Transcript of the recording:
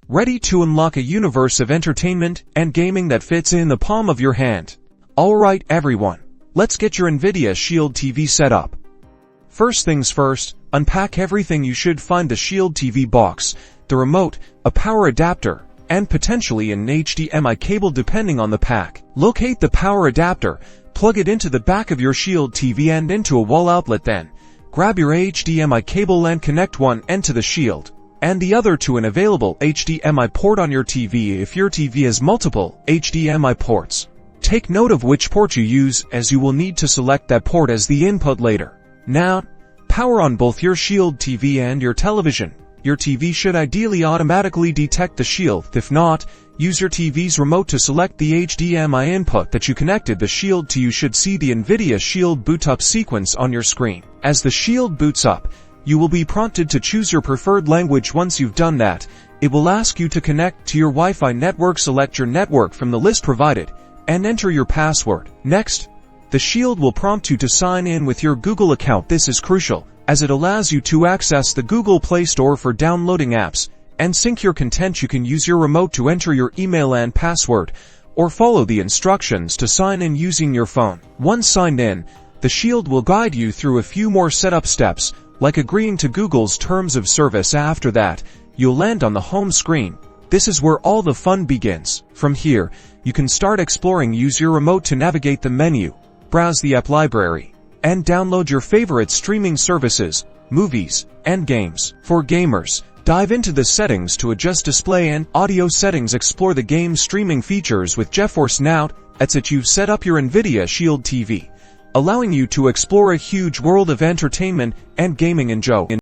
ready to unlock a universe of entertainment and gaming that fits in the palm of your hand. Alright everyone, let's get your Nvidia Shield TV set up. First things first, unpack everything. You should find the Shield TV box, the remote, a power adapter, and potentially an HDMI cable depending on the pack. Locate the power adapter, plug it into the back of your Shield TV and into a wall outlet, then grab your HDMI cable and connect one end to the Shield and the other to an available HDMI port on your TV if your TV has multiple HDMI ports. Take note of which port you use, as you will need to select that port as the input later. Now, power on both your Shield TV and your television. Your TV should ideally automatically detect the Shield. If not, use your TV's remote to select the HDMI input that you connected the Shield to. You should see the Nvidia Shield boot up sequence on your screen. As the Shield boots up, you will be prompted to choose your preferred language. Once you've done that, it will ask you to connect to your Wi-Fi network. Select your network from the list provided and enter your password. Next, the Shield will prompt you to sign in with your Google account. This is crucial, as it allows you to access the Google Play Store for downloading apps and sync your content. You can use your remote to enter your email and password, or follow the instructions to sign in using your phone. Once signed in, the Shield will guide you through a few more setup steps, like agreeing to Google's terms of service. After that, you'll land on the home screen. This is where all the fun begins. From here, you can start exploring. Use your remote to navigate the menu, browse the app library, and download your favorite streaming services, movies, and games. For gamers, dive into the settings to adjust display and audio settings. Explore the game streaming features with GeForce Now. That's it, you've set up your Nvidia Shield TV, allowing you to explore a huge world of entertainment and gaming. Enjoy.